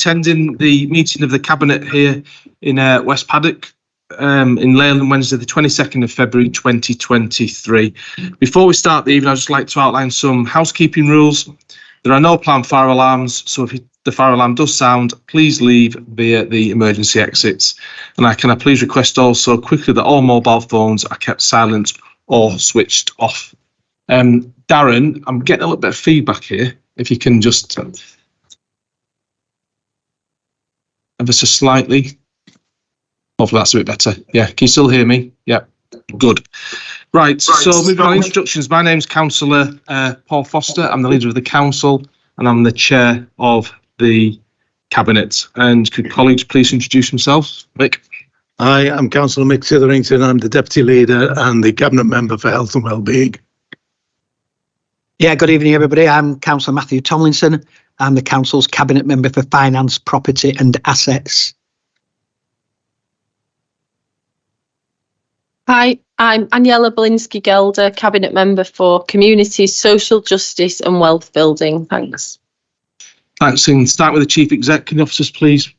attending the meeting of the Cabinet here in West Paddock in Leyland, Wednesday the 22nd of February 2023. Before we start the evening, I'd just like to outline some housekeeping rules. There are no planned fire alarms, so if the fire alarm does sound, please leave via the emergency exits. And can I please request also quickly that all mobile phones are kept silent or switched off. Darren, I'm getting a little bit of feedback here. If you can just ever so slightly. Hopefully that's a bit better. Yeah, can you still hear me? Yeah, good. Right, so moving on, introductions. My name's Councillor Paul Foster. I'm the leader of the council and I'm the chair of the Cabinet. And could colleagues please introduce themselves? Mick. Hi, I'm Councillor Mick Titherington. I'm the Deputy Leader and the Cabinet Member for Health and Wellbeing. Yeah, good evening, everybody. I'm Councillor Matthew Tomlinson. I'm the Council's Cabinet Member for Finance, Property and Assets. Hi, I'm Aniela Belinsky-Gelder, Cabinet Member for Communities, Social Justice and Wealth Building. Thanks. Thanks. And start with the Chief Executive Officers, please.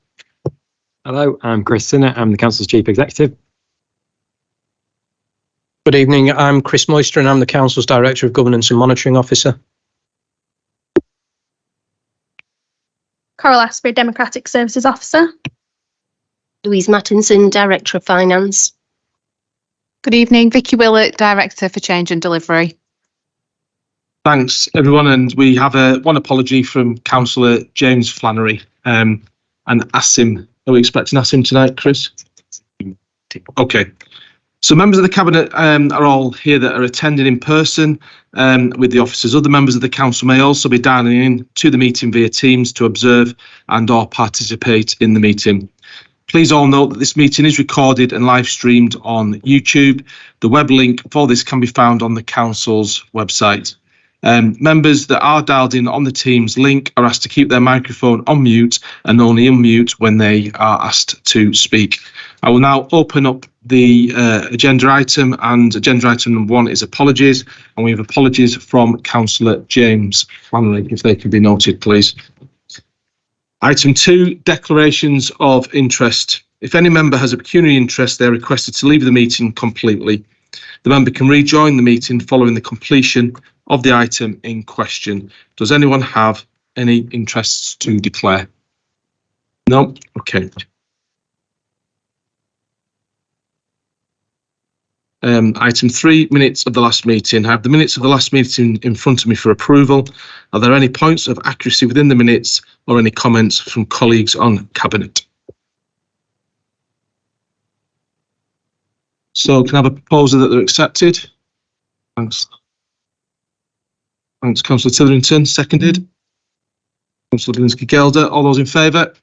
Hello, I'm Chris Sinnott. I'm the Council's Chief Executive. Good evening, I'm Chris Moister and I'm the Council's Director of Governance and Monitoring Officer. Coral Asprey, Democratic Services Officer. Louise Mattinson, Director of Finance. Good evening, Vicky Willett, Director for Change and Delivery. Thanks, everyone. And we have one apology from Councillor James Flannery and Asim. Are we expecting Asim tonight, Chris? Okay. So members of the Cabinet are all here that are attending in person with the officers. Other members of the Council may also be dialing in to the meeting via Teams to observe and or participate in the meeting. Please all note that this meeting is recorded and live streamed on YouTube. The web link for this can be found on the Council's website. Members that are dialed in on the Teams link are asked to keep their microphone on mute and only unmute when they are asked to speak. I will now open up the agenda item, and agenda item number 1 is apologies, and we have apologies from Councillor James Flannery, if they can be noted, please. Item 2, declarations of interest. If any member has a pecuniary interest, they are requested to leave the meeting completely. The member can rejoin the meeting following the completion of the item in question. Does anyone have any interests to declare? No? Okay. Item 3, minutes of the last meeting. I have the minutes of the last meeting in front of me for approval. Are there any points of accuracy within the minutes or any comments from colleagues on Cabinet? So can I have a proposal that they're accepted? Thanks. Thanks, Councillor Titherington. Seconded. Councillor Belinsky-Gelder. All those in favour?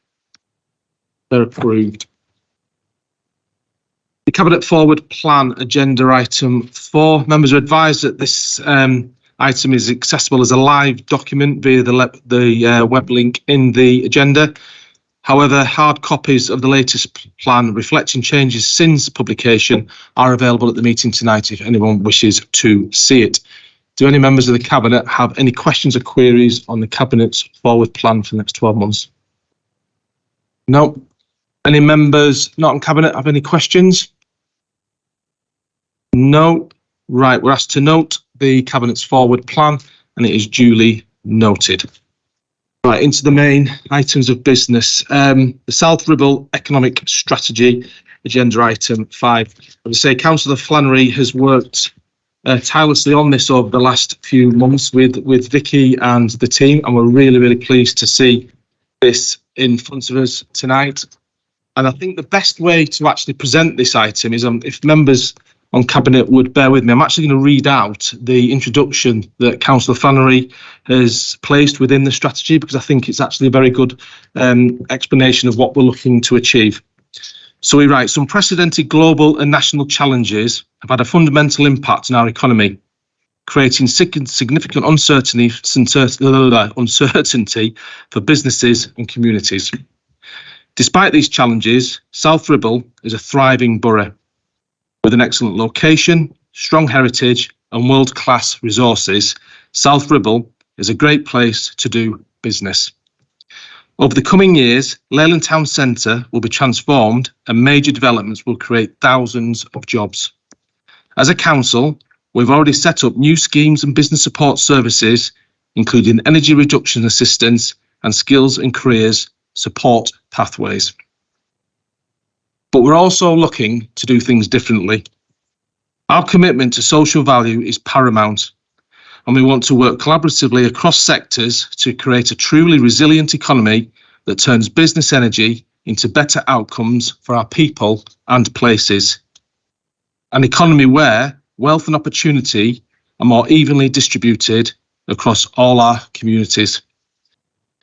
They're approved. The Cabinet Forward Plan agenda item 4. Members are advised that this item is accessible as a live document via the web link in the agenda. However, hard copies of the latest plan reflecting changes since publication are available at the meeting tonight if anyone wishes to see it. Do any members of the Cabinet have any questions or queries on the Cabinet's forward plan for the next 12 months? No. Any members not on Cabinet have any questions? No. Right, we're asked to note the Cabinet's forward plan and it is duly noted. Right, into the main items of business. The South Ribble Economic Strategy, agenda item 5. I would say Councillor Flannery has worked tirelessly on this over the last few months with Vicky and the team, and we're really pleased to see this in front of us tonight. And I think the best way to actually present this item is if members on Cabinet would bear with me. I'm actually going to read out the introduction that Councillor Flannery has placed within the strategy, because I think it's actually a very good explanation of what we're looking to achieve. So we write, some unprecedented global and national challenges have had a fundamental impact on our economy, creating significant uncertainty for businesses and communities. Despite these challenges, South Ribble is a thriving borough with an excellent location, strong heritage and world-class resources. South Ribble is a great place to do business. Over the coming years, Leyland Town Centre will be transformed and major developments will create thousands of jobs. As a council, we've already set up new schemes and business support services, including energy reduction assistance and skills and careers support pathways. But we're also looking to do things differently. Our commitment to social value is paramount, and we want to work collaboratively across sectors to create a truly resilient economy that turns business energy into better outcomes for our people and places. An economy where wealth and opportunity are more evenly distributed across all our communities.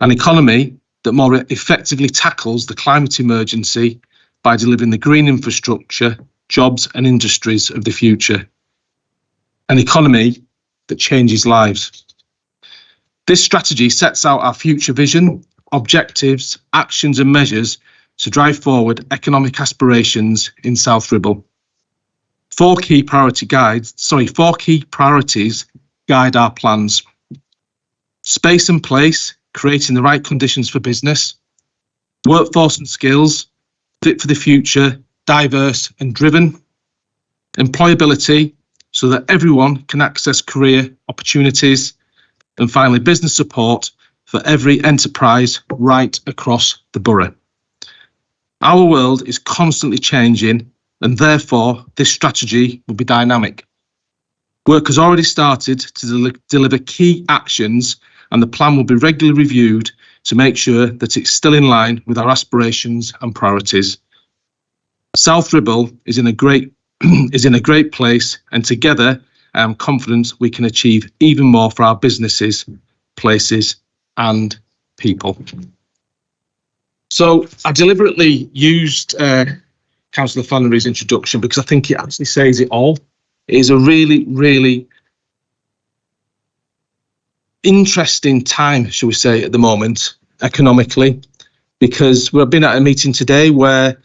An economy that more effectively tackles the climate emergency by delivering the green infrastructure, jobs and industries of the future. An economy that changes lives. This strategy sets out our future vision, objectives, actions and measures to drive forward economic aspirations in South Ribble. Four key priorities guide our plans. Space and place, creating the right conditions for business. Workforce and skills, fit for the future, diverse and driven. Employability, so that everyone can access career opportunities. And finally, business support for every enterprise right across the borough. Our world is constantly changing, and therefore this strategy will be dynamic. Work has already started to deliver key actions, and the plan will be regularly reviewed to make sure that it's still in line with our aspirations and priorities. South Ribble is in a great place, and together I am confident we can achieve even more for our businesses, places and people. So I deliberately used Councillor Flannery's introduction because I think it actually says it all. It is a really, really interesting time, shall we say, at the moment, economically, because we've been at a meeting today where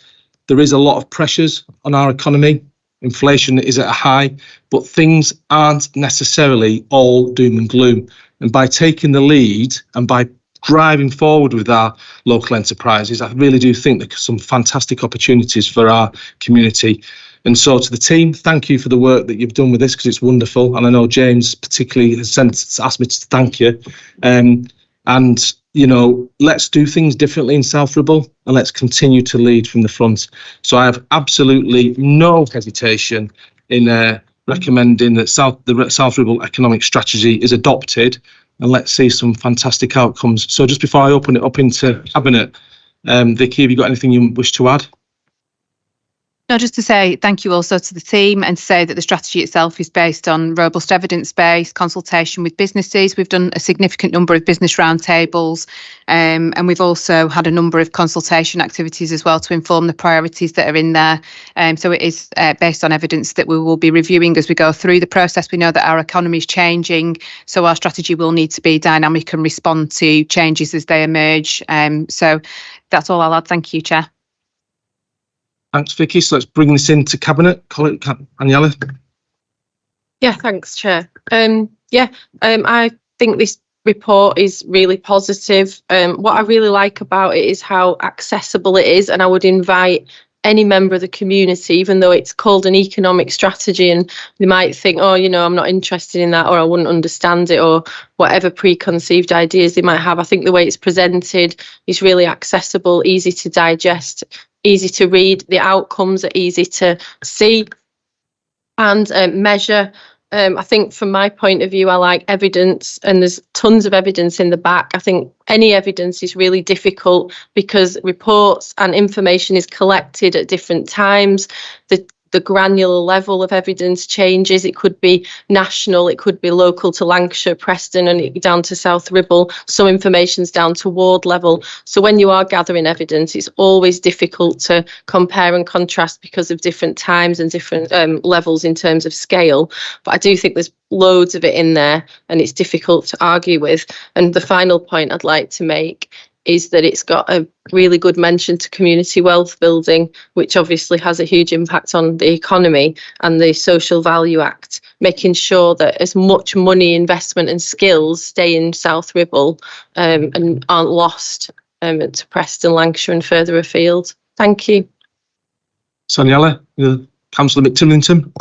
there is a lot of pressures on our economy. Inflation is at a high, but things aren't necessarily all doom and gloom. And by taking the lead and by driving forward with our local enterprises, I really do think there's some fantastic opportunities for our community. And so to the team, thank you for the work that you've done with this, because it's wonderful. And I know James particularly has asked me to thank you. And, you know, let's do things differently in South Ribble and let's continue to lead from the front. So I have absolutely no hesitation in recommending that the South Ribble economic strategy is adopted, and let's see some fantastic outcomes. So just before I open it up into Cabinet, Vicky, have you got anything you wish to add? No, just to say thank you also to the team, and to say that the strategy itself is based on robust evidence-based consultation with businesses. We've done a significant number of business roundtables, and we've also had a number of consultation activities as well to inform the priorities that are in there. So it is based on evidence that we will be reviewing as we go through the process. We know that our economy is changing, so our strategy will need to be dynamic and respond to changes as they emerge. So that's all I'll add. Thank you, Chair. Thanks, Vicky. So let's bring this into Cabinet. Aniela. Yeah, thanks, Chair. I think this report is really positive. What I really like about it is how accessible it is, and I would invite any member of the community, even though it's called an economic strategy, and they might think, oh, you know, I'm not interested in that, or I wouldn't understand it, or whatever preconceived ideas they might have. I think the way it's presented is really accessible, easy to digest, easy to read. The outcomes are easy to see and measure. I think from my point of view, I like evidence, and there's tons of evidence in the back. I think any evidence is really difficult because reports and information is collected at different times. The granular level of evidence changes. It could be national, it could be local to Lancashire, Preston, and down to South Ribble. Some information's down to ward level. So when you are gathering evidence, it's always difficult to compare and contrast because of different times and different levels in terms of scale. But I do think there's loads of it in there, and it's difficult to argue with. And the final point I'd like to make is that it's got a really good mention to community wealth building, which obviously has a huge impact on the economy, and the Social Value Act, making sure that as much money, investment and skills stay in South Ribble and aren't lost to Preston, Lancashire and further afield. Thank you. Saniela, Councillor McTillington.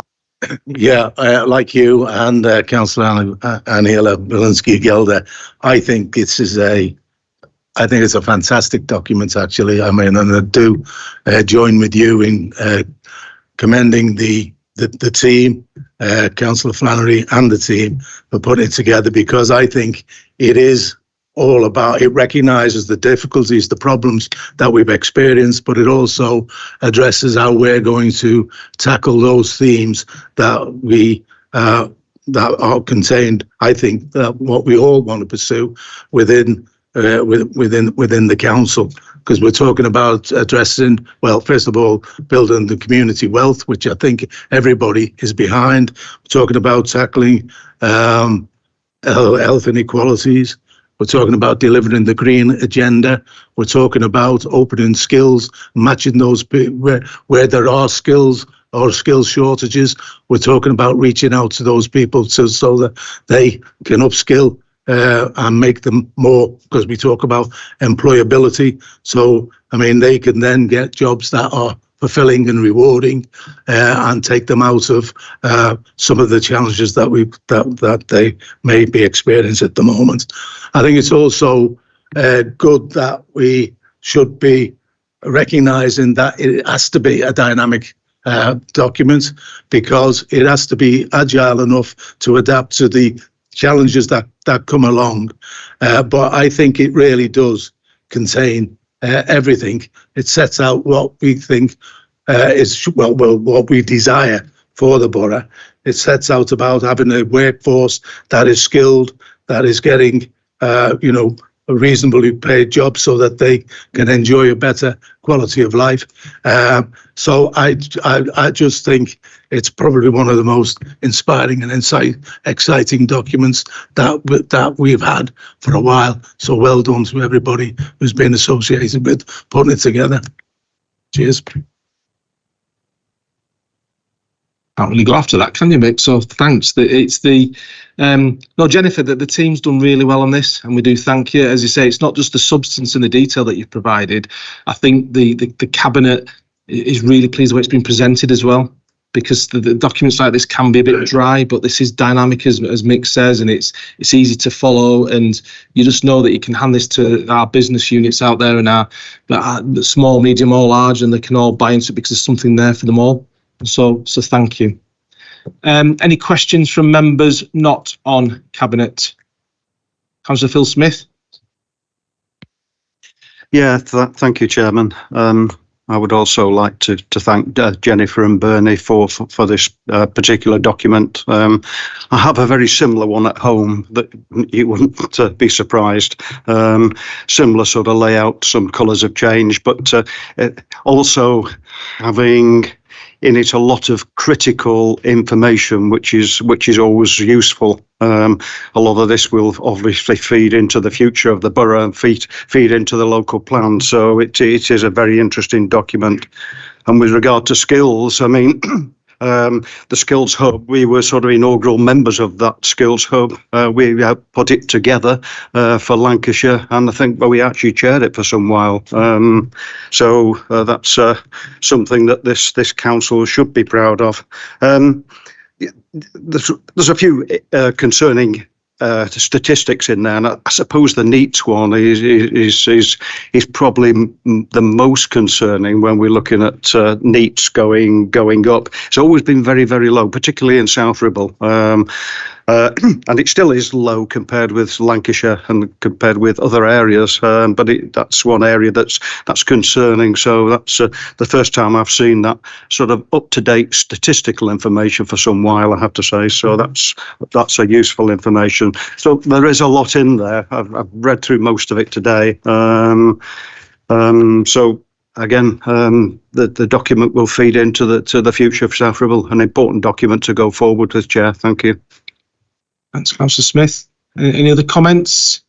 Yeah, like you and Councillor Aniela Bilinski-Gelder, I think it's a fantastic document, actually. I mean, and I do join with you in commending the team, Councillor Flannery and the team for putting it together, because I think it is all about, it recognises the difficulties, the problems that we've experienced, but it also addresses how we're going to tackle those themes that we that are contained, I think, that what we all want to pursue within the council, because we're talking about addressing, well, first of all, building the community wealth, which I think everybody is behind. We're talking about tackling health inequalities. We're talking about delivering the green agenda. We're talking about opening skills, matching those where there are skills or skills shortages. We're talking about reaching out to those people so that they can upskill and make them more, because we talk about employability. So, I mean, they can then get jobs that are fulfilling and rewarding, and take them out of some of the challenges that they may be experiencing at the moment. I think it's also good that we should be recognising that it has to be a dynamic document, because it has to be agile enough to adapt to the challenges that come along. But I think it really does contain everything. It sets out what we think is what we desire for the borough. It sets out about having a workforce that is skilled, that is getting a reasonably paid job so that they can enjoy a better quality of life. So I just think it's probably one of the most inspiring and exciting documents that we've had for a while. So well done to everybody who's been associated with putting it together. Cheers. Can't really go after that, can you, Mick? So thanks. Jennifer, the team's done really well on this, and we do thank you. As you say, it's not just the substance and the detail that you've provided. I think the cabinet is really pleased the way it's been presented as well, because the documents like this can be a bit dry, but this is dynamic, as Mick says, and it's easy to follow, and you just know that you can hand this to our business units out there and our small, medium or large, and they can all buy into it because there's something there for them all. So thank you. Any questions from members not on cabinet? Councillor Phil Smith. Yeah, thank you, Chairman. I would also like to thank Jennifer and Bernie for this particular document. I have a very similar one at home that you wouldn't be surprised. Similar sort of layout, some colours have changed, but also having in it a lot of critical information, which is always useful. A lot of this will obviously feed into the future of the borough and feed into the local plan. So it is a very interesting document. And with regard to skills, I mean, the Skills Hub, we were sort of inaugural members of that Skills Hub. We put it together for Lancashire, and I think we actually chaired it for some while. So that's something that this council should be proud of. There's a few concerning statistics in there, and I suppose the NEETs one is probably the most concerning when we're looking at NEETs going up. It's always been very, very low, particularly in South Ribble. And it still is low compared with Lancashire and compared with other areas, but that's one area that's concerning. So that's the first time I've seen that sort of up-to-date statistical information for some while, I have to say. So that's a useful information. So there is a lot in there. I've read through most of it today. So again, the document will feed into the future of South Ribble, an important document to go forward with, Chair. Thank you. Thanks, Councillor Smith. Any other comments?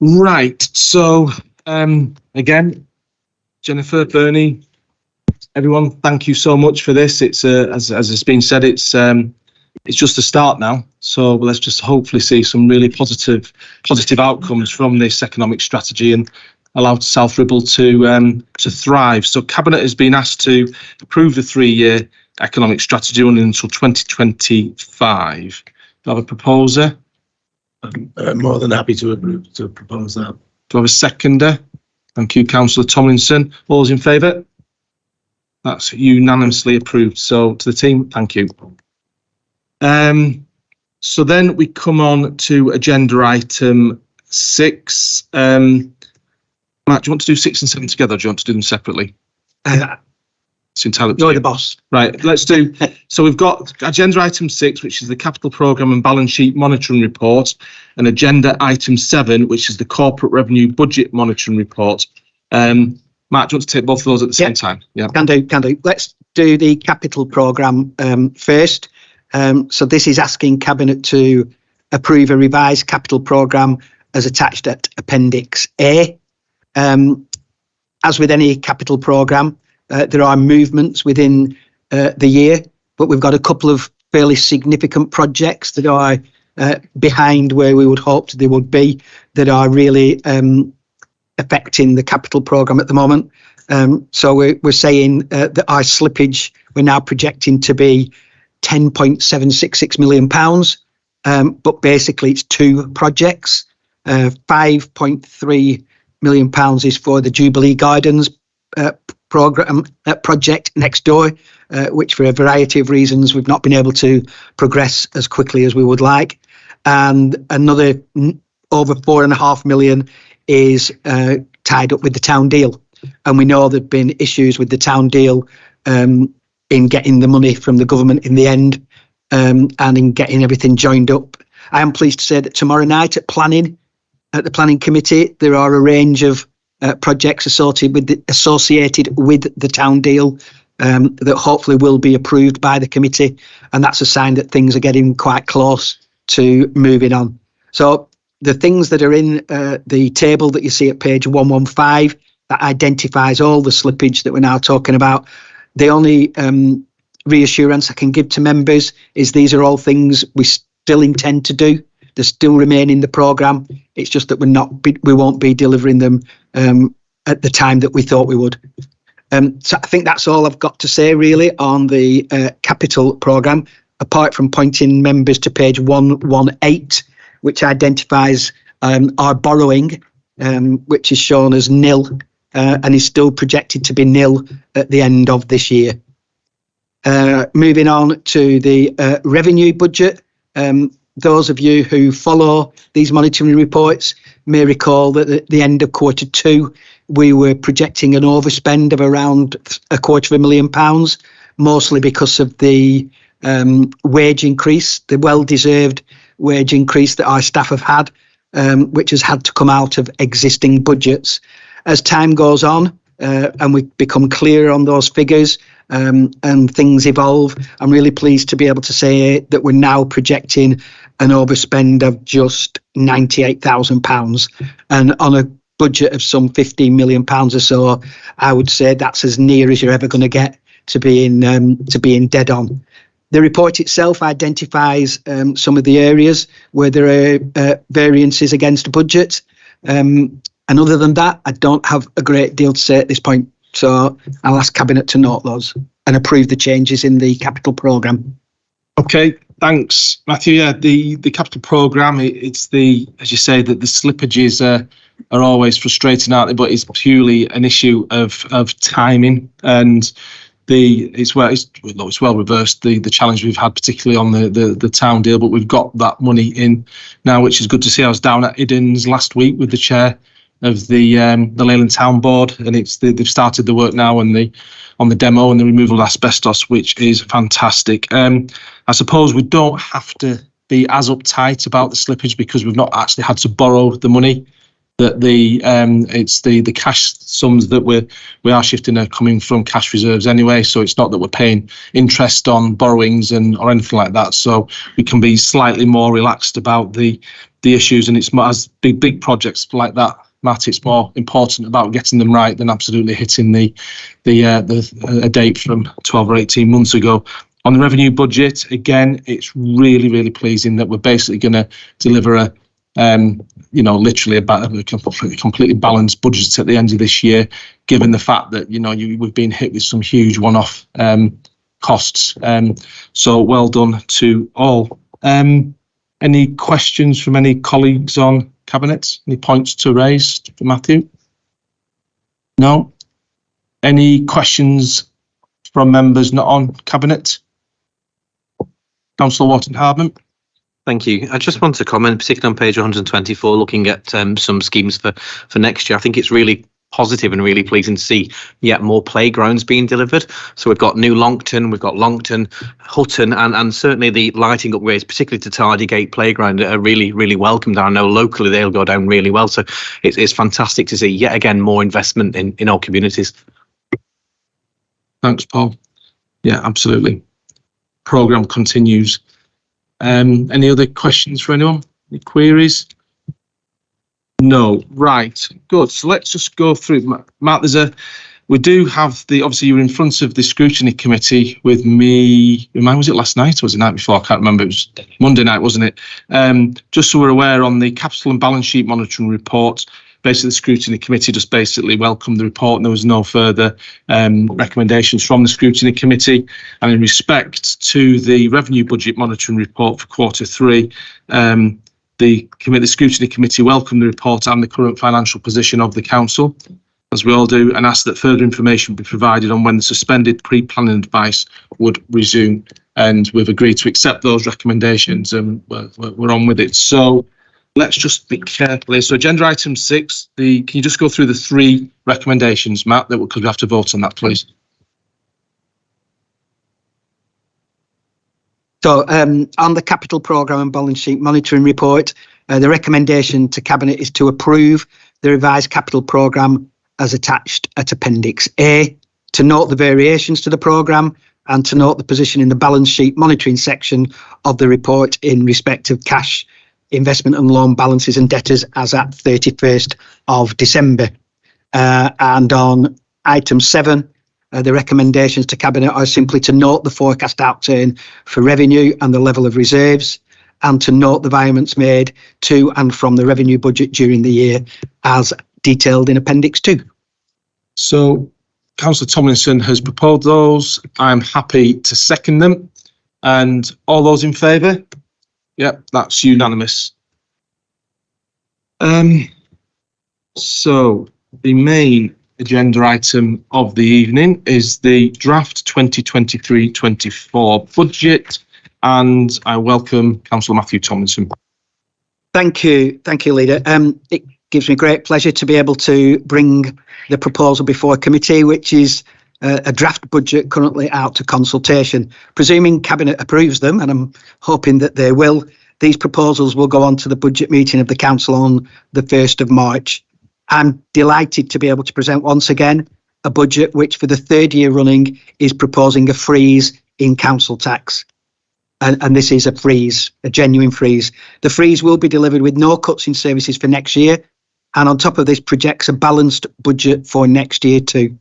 Right. So again, Jennifer, Bernie, everyone, thank you so much for this. It's as has been said, it's it's just a start now. So let's just hopefully see some really positive outcomes from this economic strategy and allow South Ribble to thrive. So Cabinet has been asked to approve the 3-year economic strategy running until 2025. Do I have a proposer? I'm more than happy to propose that. Do I have a seconder? Thank you, Councillor Tomlinson. All those in favour? That's unanimously approved. So to the team, thank you. So then we come on to agenda item 6. Matt, do you want to do 6 and 7 together, or do you want to do them separately? It's entirely up to You're you. the boss. Right, let's do. So we've got agenda item 6, which is the capital programme and balance sheet monitoring report, and agenda item 7, which is the corporate revenue budget monitoring report. Matt, do you want to take both of those at the same time? Yeah. Can do. Let's do the capital programme first. So this is asking Cabinet to approve a revised capital programme as attached at Appendix A. As with any capital programme, there are movements within the year, but we've got a couple of fairly significant projects that are behind where we would hope they would be, that are really affecting the capital programme at the moment. So we're saying that our slippage, we're now projecting to be £10.766 million, but basically it's 2 projects. £5.3 million is for the Jubilee Gardens project next door, which for a variety of reasons we've not been able to progress as quickly as we would like. And another over £4.5 million is tied up with the town deal. And we know there've been issues with the town deal in getting the money from the government in the end, and in getting everything joined up. I am pleased to say that tomorrow night at the planning committee, there are a range of projects associated with the town deal that hopefully will be approved by the committee, and that's a sign that things are getting quite close to moving on. So the things that are in the table that you see at page 115, that identifies all the slippage that we're now talking about. The only reassurance I can give to members is these are all things we still intend to do. They still remain in the programme. It's just that we won't be delivering them at the time that we thought we would. So I think that's all I've got to say really on the capital programme, apart from pointing members to page 118, which identifies our borrowing, which is shown as nil, and is still projected to be nil at the end of this year. Moving on to the revenue budget. Those of you who follow these monitoring reports may recall that at the end of Q2, we were projecting an overspend of around £250,000, mostly because of the wage increase, the well-deserved wage increase that our staff have had, which has had to come out of existing budgets. As time goes on and we become clearer on those figures and things evolve, I'm really pleased to be able to say that we're now projecting an overspend of just £98,000, and on a budget of some £15 million or so, I would say that's as near as you're ever going to get to being dead on. The report itself identifies some of the areas where there are variances against budget, and other than that, I don't have a great deal to say at this point. So I'll ask Cabinet to note those and approve the changes in the capital programme. Okay, thanks, Matthew. Yeah, the capital programme, it's as you say, that the slippages are always frustrating, aren't they? But it's purely an issue of timing, and it's well reversed the challenge we've had, particularly on the town deal. But we've got that money in now, which is good to see. I was down at Iddens last week with the chair of the Leyland Town Board, and they've started the work now on the demo and the removal of asbestos, which is fantastic. I suppose we don't have to be as uptight about the slippage because we've not actually had to borrow the money. That it's the cash sums that we are shifting are coming from cash reserves anyway, so it's not that we're paying interest on borrowings or anything like that. So we can be slightly more relaxed about the issues, and it's more as big projects like that, Matt, it's more important about getting them right than absolutely hitting a date from 12 or 18 months ago. On the revenue budget, again, it's really, really pleasing that we're basically going to deliver a, literally a completely balanced budget at the end of this year, given the fact that, we've been hit with some huge one-off costs. So well done to all. Any questions from any colleagues on Cabinet? Any points to raise for Matthew? No? Any questions from members not on Cabinet? Councillor Wharton-Hardman. Thank you. I just want to comment, particularly on page 124, looking at some schemes for next year. I think it's really positive and really pleasing to see yet more playgrounds being delivered. So we've got New Longton, we've got Longton, Hutton, and certainly the lighting upgrades, particularly to Tardygate Playground, are really, really welcomed. I know locally they'll go down really well. So it's fantastic to see yet again more investment in our communities. Thanks, Paul. Yeah, absolutely. Programme continues. Any other questions for anyone? Any queries? No. Right. Good. So let's just go through. Matt, we do have obviously you were in front of the scrutiny committee with me. Was it last night or was it the night before? I can't remember. It was Monday night, wasn't it? Just so we're aware, on the capital and balance sheet monitoring report, basically the scrutiny committee just basically welcomed the report and there was no further recommendations from the scrutiny committee. And in respect to the revenue budget monitoring report for Q3, the scrutiny committee welcomed the report and the current financial position of the council, as we all do, and asked that further information be provided on when the suspended pre-planning advice would resume. And we've agreed to accept those recommendations and we're on with it. So let's just be careful. So agenda item 6, can you just go through the 3 recommendations, Matt, that we could have to vote on that, please? So on the capital programme and balance sheet monitoring report, the recommendation to Cabinet is to approve the revised capital programme as attached at Appendix A, to note the variations to the programme and to note the position in the balance sheet monitoring section of the report in respect of cash, investment and loan balances and debtors as at 31st of December. And on item 7, the recommendations to Cabinet are simply to note the forecast outturn for revenue and the level of reserves, and to note the variance made to and from the revenue budget during the year as detailed in Appendix 2. So Councillor Tomlinson has proposed those. I'm happy to second them. And all those in favour? Yep, that's unanimous. So the main agenda item of the evening is the draft 2023-24 budget, and I welcome Councillor Matthew Tomlinson. Thank you, Leader. It gives me great pleasure to be able to bring the proposal before committee, which is a draft budget currently out to consultation. Presuming Cabinet approves them, and I'm hoping that they will, these proposals will go on to the budget meeting of the Council on the 1st of March. I'm delighted to be able to present once again a budget which for the 3rd year running is proposing a freeze in council tax. And this is a freeze, a genuine freeze. The freeze will be delivered with no cuts in services for next year. And on top of this projects a balanced budget for next year too.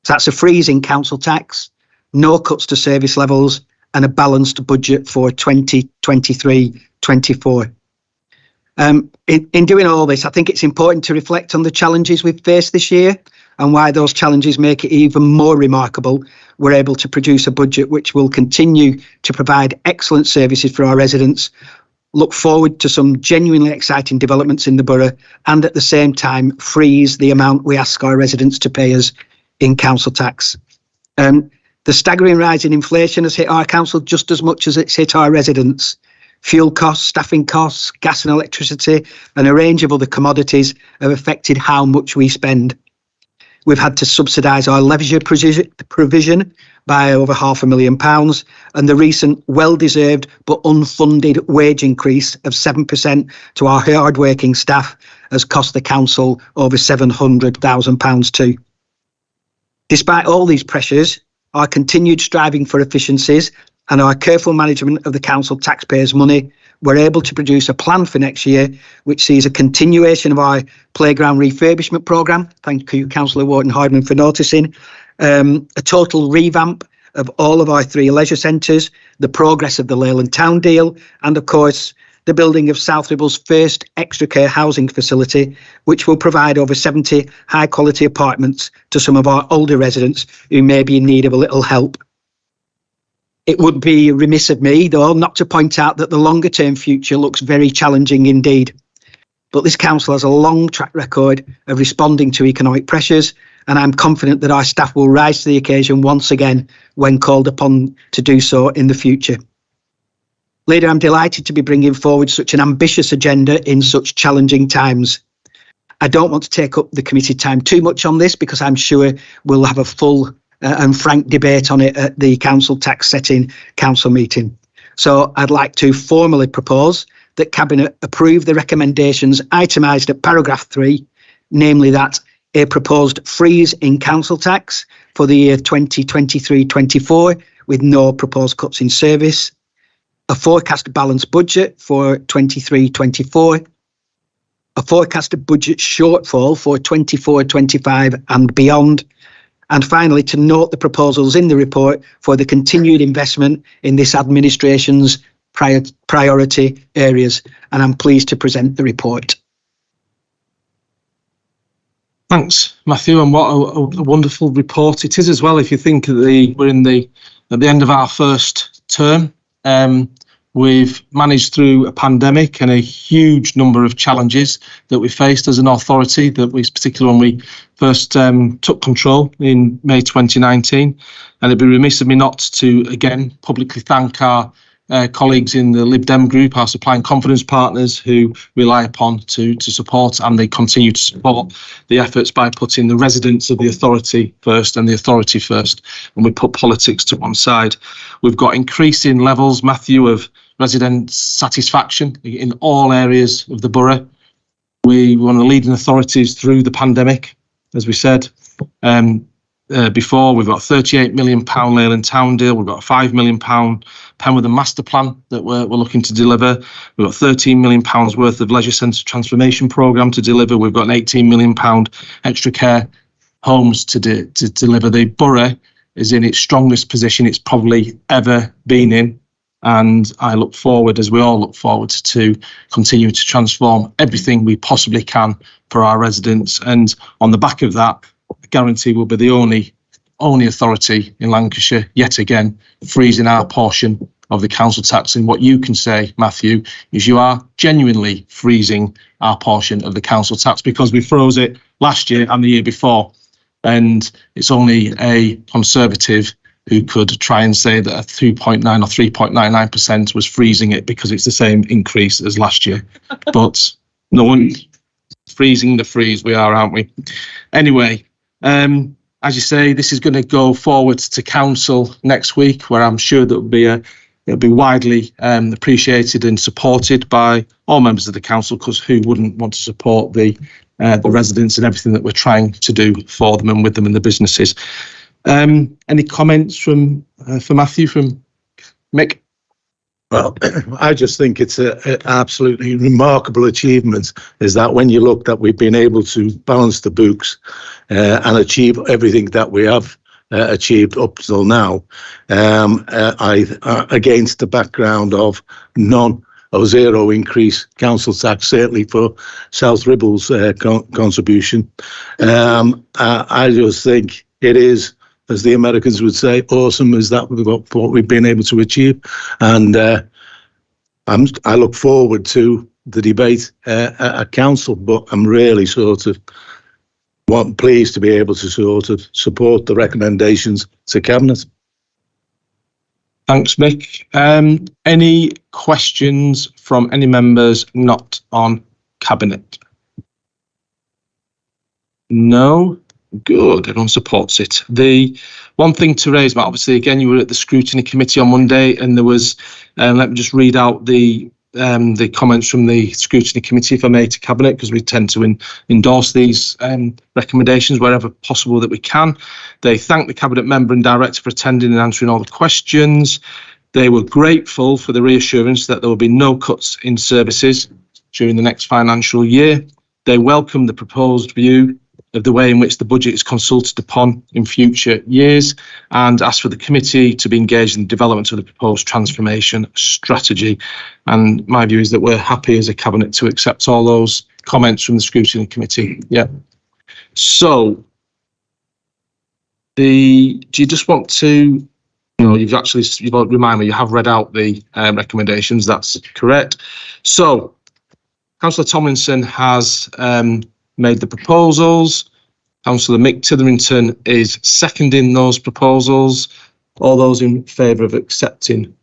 So that's a freeze in council tax, no cuts to service levels and a balanced budget for 2023-24. In doing all this, I think it's important to reflect on the challenges we've faced this year and why those challenges make it even more remarkable we're able to produce a budget which will continue to provide excellent services for our residents, look forward to some genuinely exciting developments in the borough, and at the same time freeze the amount we ask our residents to pay us in council tax. The staggering rise in inflation has hit our council just as much as it's hit our residents. Fuel costs, staffing costs, gas and electricity, and a range of other commodities have affected how much we spend. We've had to subsidise our leisure provision by over £500,000, and the recent well-deserved but unfunded wage increase of 7% to our hard-working staff has cost the council over £700,000 too. Despite all these pressures, our continued striving for efficiencies and our careful management of the council taxpayers' money, we're able to produce a plan for next year which sees a continuation of our playground refurbishment programme. Thank you, Councillor Wharton-Hardman, for noticing. A total revamp of all of our 3 leisure centres, the progress of the Leyland Town deal, and of course, the building of South Ribble's first extra care housing facility, which will provide over 70 high quality apartments to some of our older residents who may be in need of a little help. It would be remiss of me, though, not to point out that the longer term future looks very challenging indeed. But this council has a long track record of responding to economic pressures, and I'm confident that our staff will rise to the occasion once again when called upon to do so in the future. Leader, I'm delighted to be bringing forward such an ambitious agenda in such challenging times. I don't want to take up the committee time too much on this because I'm sure we'll have a full and frank debate on it at the council tax setting council meeting. So I'd like to formally propose that Cabinet approve the recommendations itemised at paragraph 3, namely that a proposed freeze in council tax for the year 2023-24 with no proposed cuts in service, a forecast balanced budget for 23-24, a forecasted budget shortfall for 24-25 and beyond, and finally to note the proposals in the report for the continued investment in this administration's priority areas. And I'm pleased to present the report. Thanks, Matthew, and what a wonderful report it is as well. If you think we're at the end of our first term, we've managed through a pandemic and a huge number of challenges that we faced as an authority, that was particularly when we first took control in May 2019. And it'd be remiss of me not to again publicly thank our colleagues in the Lib Dem group, our supply and confidence partners who rely upon to support, and they continue to support the efforts by putting the residents of the authority first and the authority first, and we put politics to one side. We've got increasing levels, Matthew, of resident satisfaction in all areas of the borough. We were one of the leading authorities through the pandemic, as we said. Before, we've got a £38 million Leyland Town deal. We've got a £5 million Penwortham master plan that we're looking to deliver. We've got £13 million worth of leisure centre transformation programme to deliver. We've got an £18 million extra care homes to deliver. The borough is in its strongest position it's probably ever been in. And I look forward, as we all look forward, to continue to transform everything we possibly can for our residents. And on the back of that, I guarantee we'll be the only authority in Lancashire, yet again, freezing our portion of the council tax. And what you can say, Matthew, is you are genuinely freezing our portion of the council tax, because we froze it last year and the year before. And it's only a Conservative who could try and say that a 2.9 or 3.99% was freezing it because it's the same increase as last year. But no one freezing the freeze, we are, aren't we? Anyway, as you say, this is going to go forward to council next week, where I'm sure that it'll be widely appreciated and supported by all members of the council, because who wouldn't want to support the residents and everything that we're trying to do for them and with them and the businesses. Any comments for Matthew, from Mick? Well, I just think it's an absolutely remarkable achievement, is that when you look that we've been able to balance the books and achieve everything that we have achieved up till now, against the background of zero increase council tax, certainly for South Ribble's contribution. I just think it is, as the Americans would say, awesome, is that what we've been able to achieve. And I look forward to the debate at council, but I'm really pleased to be able to support the recommendations to Cabinet. Thanks, Mick. Any questions from any members not on Cabinet? No? Good, everyone supports it. The one thing to raise, Matt, obviously, again, you were at the scrutiny committee on Monday, and there was, let me just read out the comments from the scrutiny committee, if I may, to Cabinet, because we tend to endorse these recommendations wherever possible that we can. They thanked the Cabinet member and director for attending and answering all the questions. They were grateful for the reassurance that there will be no cuts in services during the next financial year. They welcomed the proposed view of the way in which the budget is consulted upon in future years, and ask for the committee to be engaged in the development of the proposed transformation strategy. And my view is that we're happy as a cabinet to accept all those comments from the scrutiny committee. Yeah. So do you just want to, you've remind me, you have read out the recommendations. That's correct. So Councillor Tomlinson has made the proposals. Councillor Mick Titherington is seconding those proposals. All those in favour of accepting?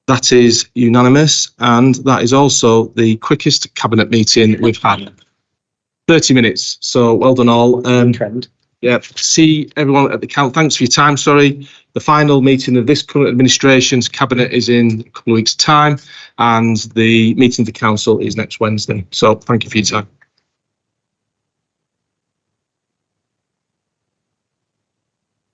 That is unanimous, and that is also the quickest cabinet meeting we've had. 30 minutes, so well done all. Trend. Yeah, see everyone at the count. Thanks for your time. Sorry, the final meeting of this current administration's cabinet is in a couple of weeks' time, and the meeting of the council is next Wednesday. So thank you for your time.